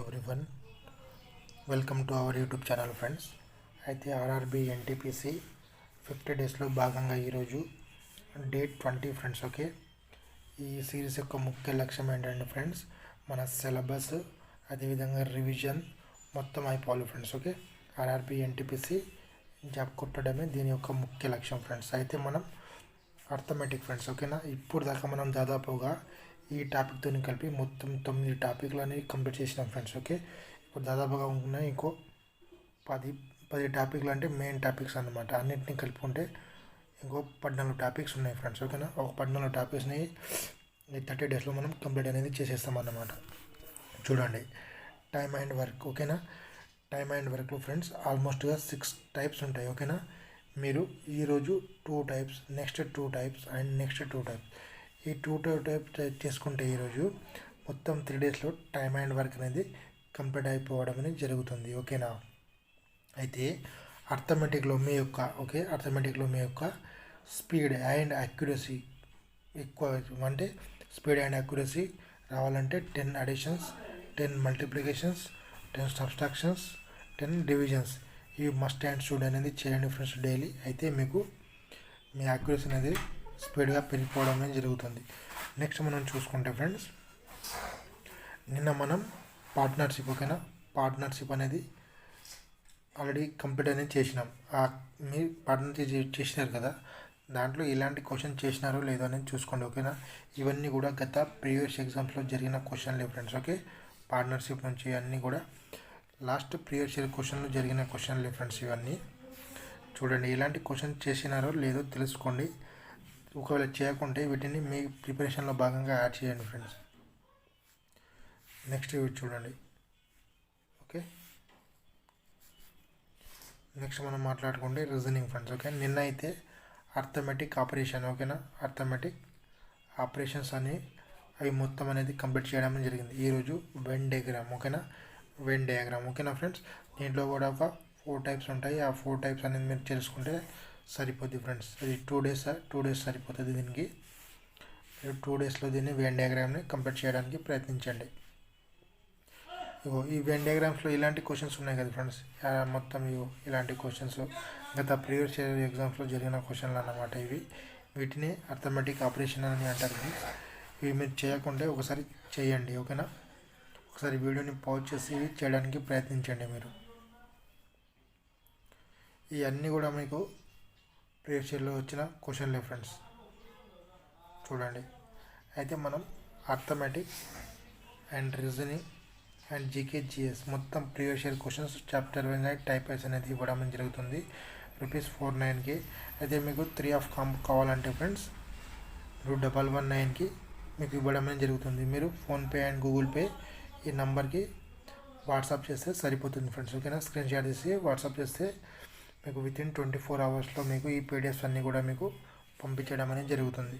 Everyone, welcome to our YouTube channel friends. అయితే RRB NTPC 50 డేస్లో భాగంగా ఈరోజు డేట్ 20 ఫ్రెండ్స్. ఓకే, ఈ సిరీస్ యొక్క ముఖ్య లక్ష్యం ఏంటంటే ఫ్రెండ్స్, మన సిలబస్ అదేవిధంగా రివిజన్ మొత్తం అయిపోవాలి friends. Okay, RRB NTPC job కొట్టడమే దీని యొక్క ముఖ్య లక్ష్యం ఫ్రెండ్స్. అయితే మనం అర్థమెటిక్ ఫ్రెండ్స్, ఓకేనా, ఇప్పుడు దాకా మనం దాదాపుగా ఈ టాపిక్తో కలిపి మొత్తం 9 టాపిక్లని కంప్లీట్ చేసినాం ఫ్రెండ్స్. ఓకే, ఇప్పుడు దాదాపుగా ఉన్నాయి ఇంకో 10 టాపిక్లు, అంటే మెయిన్ టాపిక్స్ అన్నమాట. అన్నింటినీ కలుపుకుంటే ఇంకో 14 టాపిక్స్ ఉన్నాయి ఫ్రెండ్స్. ఓకేనా, ఒక 14 టాపిక్స్ని ఈ 30 డేస్లో మనం కంప్లీట్ అనేది చేసేస్తాం అన్నమాట. చూడండి, టైమ్ అండ్ వర్క్. ఓకేనా, టైమ్ అండ్ వర్క్లో ఫ్రెండ్స్ ఆల్మోస్ట్గా 6 టైప్స్ ఉంటాయి. ఓకేనా, మీరు ఈరోజు 2 types, next 2 types and next 2 types, ఈ 2 టైప్స్ చేసుకుంటే ఈరోజు మొత్తం 3 డేస్లో టైమ్ అండ్ వర్క్ అనేది కంప్లీట్ అయిపోవడం అనేది జరుగుతుంది. ఓకేనా, అయితే అర్థమెటిక్లో మీ యొక్క స్పీడ్ అండ్ అక్యురసీ ఎక్కువ, అంటే స్పీడ్ అండ్ అక్యురసీ రావాలంటే 10 అడిషన్స్, 10 మల్టిప్లికేషన్స్, 10 సబ్స్ట్రాక్షన్స్, 10 డివిజన్స్, ఇవి మస్ట్ అండ్ షుడ్ అనేది చేయండి ఫ్రెండ్స్ డైలీ. అయితే మీకు మీ అక్యురసీ అనేది స్పీడ్గా పెరిగిపోవడం అనేది జరుగుతుంది. నెక్స్ట్ మనం చూసుకుంటే ఫ్రెండ్స్, నిన్న మనం పార్ట్నర్షిప్, ఓకేనా, పార్ట్నర్షిప్ అనేది ఆల్రెడీ కంప్లీట్ అనేది చేసినాం. మీరు పార్ట్నర్షిప్ చేసినారు కదా, దాంట్లో ఇలాంటి క్వశ్చన్ చేసినారో లేదో అనేది చూసుకోండి. ఓకేనా, ఇవన్నీ కూడా గత ప్రీవియస్ ఎగ్జామ్స్లో జరిగిన క్వశ్చన్లే ఫ్రెండ్స్. ఓకే, పార్ట్నర్షిప్ నుంచి అన్నీ కూడా లాస్ట్ ప్రీవియస్ ఇయర్ క్వశ్చన్లు జరిగిన క్వశ్చన్లే ఫ్రెండ్స్. ఇవన్నీ చూడండి, ఇలాంటి క్వశ్చన్ చేసినారో లేదో తెలుసుకోండి. ఒకవేళ చేయకుంటే వీటిని మీ ప్రిపరేషన్లో భాగంగా యాడ్ చేయండి ఫ్రెండ్స్. నెక్స్ట్ ఇవి చూడండి. ఓకే, నెక్స్ట్ మనం మాట్లాడుకుంటే రీజనింగ్ ఫ్రెండ్స్. ఓకే, నిన్న అయితే అర్థమెటిక్ ఆపరేషన్, ఓకేనా, అర్థమెటిక్ ఆపరేషన్స్ అని అవి మొత్తం అనేది కంప్లీట్ చేయడం జరిగింది. ఈరోజు వెన్ డయాగ్రామ్, ఓకేనా, వెన్ డయాగ్రామ్. ఓకేనా ఫ్రెండ్స్, దీంట్లో కూడా ఒక 4 టైప్స్ ఉంటాయి. ఆ 4 టైప్స్ అనేది మీరు తెలుసుకుంటే సరిపోద్ది ఫ్రెండ్స్. ఇది 2 డేస్ సరిపోతుంది దీనికి. మీరు 2 డేస్లో దీన్ని వెన్ డయాగ్రామ్ని కంప్లీట్ చేయడానికి ప్రయత్నించండి. ఈ వెన్ డయాగ్రామ్స్లో ఇలాంటి క్వశ్చన్స్ ఉన్నాయి కదా ఫ్రెండ్స్, మొత్తం ఇలాంటి క్వశ్చన్స్ గత ప్రీవియస్ ఎగ్జామ్స్లో జరిగిన క్వశ్చన్లు అన్నమాట ఇవి. వీటిని అర్థమెటిక్ ఆపరేషన్ అని అంటారు. ఇవి మీరు చేయకుంటే ఒకసారి చేయండి. ఓకేనా, ఒకసారి వీడియోని పాజ్ చేసి చేయడానికి ప్రయత్నించండి మీరు. ఇవన్నీ కూడా మీకు ప్రీవియస్ ఇయర్లో వచ్చిన క్వశ్చన్లే ఫ్రెండ్స్. చూడండి, అయితే మనం arithmetic and reasoning and GK GS మొత్తం previous year questions chapter wise type wise అనేది ఇవ్వడం జరుగుతుంది. ₹49కి. అయితే మీకు 3 ఆఫ్ కావాలంటే ఫ్రెండ్స్ ₹119కి మీకు ఇవ్వడం అనేది జరుగుతుంది. మీరు ఫోన్పే అండ్ గూగుల్ పే ఈ నెంబర్కి వాట్సాప్ చేస్తే సరిపోతుంది ఫ్రెండ్స్. ఓకేనా, స్క్రీన్ షాట్ తీసి వాట్సాప్ చేస్తే మీకు వితిన్ 24 అవర్స్లో మీకు ఈ పీడిఎఫ్స్ అన్నీ కూడా మీకు పంపించడం అనేది జరుగుతుంది.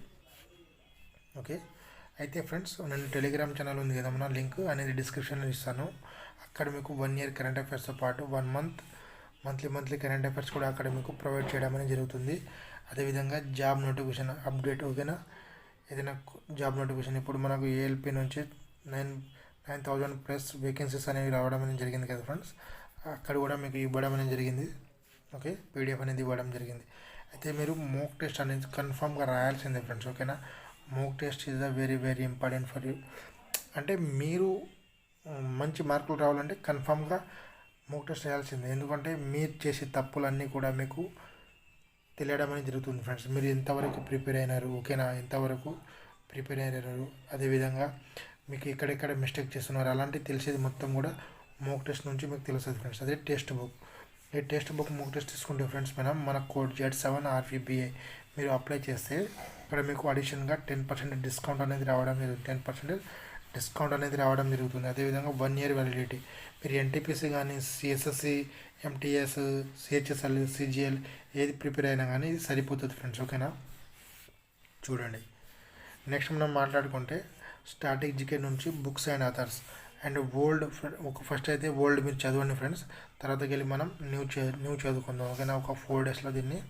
ఓకే, అయితే ఫ్రెండ్స్, నేను టెలిగ్రామ్ ఛానల్ ఉంది కదా, మన లింక్ అనేది డిస్క్రిప్షన్లో ఇస్తాను. అక్కడ మీకు 1 ఇయర్ కరెంట్ అఫైర్స్తో పాటు 1 మంత్ మంత్లీ కరెంట్ అఫైర్స్ కూడా అక్కడ మీకు ప్రొవైడ్ చేయడం అనేది జరుగుతుంది. అదేవిధంగా జాబ్ నోటిఫికేషన్ అప్డేట్, ఓకేనా, ఏదైనా జాబ్ నోటిఫికేషన్ ఇప్పుడు మనకు ఏఎల్పి నుంచి 9,000+ వేకెన్సీస్ అనేవి రావడం అనేది జరిగింది కదా ఫ్రెండ్స్, అక్కడ కూడా మీకు ఇవ్వడం అనేది జరిగింది. ఓకే, పీడిఎఫ్ అనేది ఇవ్వడం జరిగింది. అయితే మీరు మోక్ టెస్ట్ అనేది కన్ఫామ్గా రాయాల్సిందే ఫ్రెండ్స్. ఓకేనా, mock test is very important for you. అంటే మీరు మంచి మార్కులు రావాలంటే కన్ఫామ్గా మోక్ టెస్ట్ రాయాల్సిందే. ఎందుకంటే మీరు చేసే తప్పులన్నీ కూడా మీకు తెలియడం అనేది జరుగుతుంది ఫ్రెండ్స్. మీరు ఎంతవరకు ప్రిపేర్ అయినారు, ఓకేనా, ఎంతవరకు ప్రిపేర్ అయినారు, అదేవిధంగా మీకు ఎక్కడెక్కడ మిస్టేక్ చేస్తున్నారు అలాంటివి తెలిసేది మొత్తం కూడా మోక్ టెస్ట్ నుంచి మీకు తెలుస్తుంది ఫ్రెండ్స్. అదే టెక్స్ట్ బుక్. ఈ టెక్స్ట్ బుక్ మోక్ టెస్ట్ తీసుకుంటే ఫ్రెండ్స్ మన కోడ్ Z7RVBA మీరు అప్లై చేస్తే ఇక్కడ మీకు అడిషనల్గా 10% డిస్కౌంట్ అనేది రావడం జరుగుతుంది. 10% డిస్కౌంట్ అనేది రావడం జరుగుతుంది. అదేవిధంగా 1 ఇయర్ వ్యాలిడిటీ. మీరు ఎన్టీపీసీ కానీ సిఎస్ఎస్సి, ఎంటీఎస్, సిహెచ్ఎస్ఎల్, సిజిఎల్ ఏది ప్రిపేర్ అయినా కానీ ఇది సరిపోతుంది ఫ్రెండ్స్. ఓకేనా, చూడండి. నెక్స్ట్ మనం మాట్లాడుకుంటే స్టాటిక్ జీకే నుంచి books and authors and old. First అయితే ఓల్డ్ మీరు చదవండి ఫ్రెండ్స్, తర్వాతకి వెళ్ళి మనం న్యూ చదువుకుందాం. ఓకేనా, ఒక 4 డేస్లో దీన్ని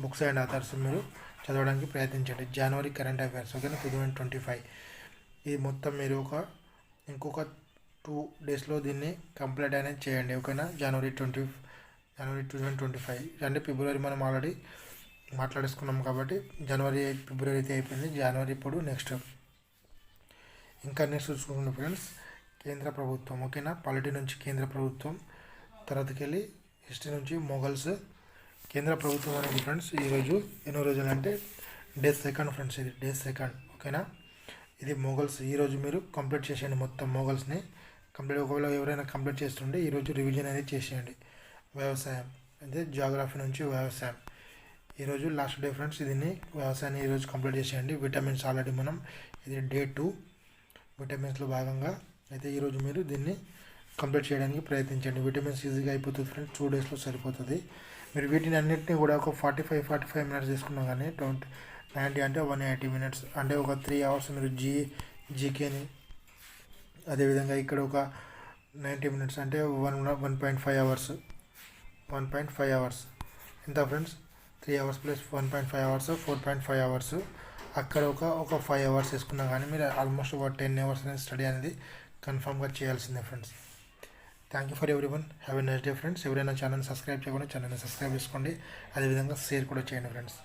బుక్స్ అండ్ ఆథర్స్ మీరు చదవడానికి ప్రయత్నించండి. జనవరి కరెంట్ అఫైర్స్, ఓకేనా, 2025. ఇది మొత్తం మీరు ఇంకొక 2 డేస్లో దీన్ని కంప్లీట్ అనేది చేయండి. ఓకేనా? జనవరి 2025 అంటే ఫిబ్రవరి మనం ఆల్రెడీ మాట్లాడేసుకున్నాం కాబట్టి జనవరి ఫిబ్రవరి అయితే అయిపోయింది. జనవరి ఇప్పుడు నెక్స్ట్ ఇంకా నెక్స్ట్ చూసుకోండి ఫ్రెండ్స్. కేంద్ర ప్రభుత్వం. ఓకేనా? పాలిటీ నుంచి కేంద్ర ప్రభుత్వం, తర్వాతకి వెళ్ళి హిస్టరీ నుంచి మొఘల్స్. కేంద్ర ప్రభుత్వం అనేది ఫ్రెండ్స్ ఈరోజు ఎన్నో రోజులు అంటే డే 2 ఫ్రెండ్స్. ఇది డే 2. ఓకేనా? ఇది మొఘల్స్. ఈరోజు మీరు కంప్లీట్ చేసేయండి మొత్తం మొఘల్స్ని కంప్లీట్. ఒకవేళ ఎవరైనా కంప్లీట్ చేస్తుంటే ఈరోజు రివిజన్ అనేది చేసేయండి. వ్యవసాయం అంటే జాగ్రఫీ నుంచి వ్యవసాయం ఈరోజు లాస్ట్ డే ఫ్రెండ్స్. దీన్ని వ్యవసాయాన్ని ఈరోజు కంప్లీట్ చేసేయండి. విటమిన్స్ ఆల్రెడీ మనం ఇది డే 2 విటమిన్స్లో భాగంగా అయితే ఈరోజు మీరు దీన్ని కంప్లీట్ చేయడానికి ప్రయత్నించండి. విటమిన్స్ ఈజీగా అయిపోతుంది ఫ్రెండ్స్. 2 డేస్లో సరిపోతుంది. మీరు వీటిని అన్నింటినీ కూడా ఒక 45 మినిట్స్ తీసుకున్నా కానీ 90 అంటే 180 మినిట్స్ అంటే ఒక 3 అవర్స్ మీరు జీకేని. అదేవిధంగా ఇక్కడ ఒక 90 మినిట్స్ అంటే 1.5 అవర్స్. 1.5 అవర్స్ ఎంత friends? 3 hours plus 1.5 hours 4.5 hours. అక్కడ ఒక 5 అవర్స్ వేసుకున్నా కానీ మీరు ఆల్మోస్ట్ ఒక 10 అవర్స్ అనేది స్టడీ అనేది కన్ఫామ్గా చేయాల్సిందే friends. Thank you for everyone. Have a nice day friends. ఎవరైనా ఛానల్ సబ్స్క్రైబ్ చేయకుండా ఛానల్ని సబ్స్క్రైబ్ చేసుకోండి. అదేవిధంగా షేర్ కూడా చేయండి ఫ్రెండ్స్.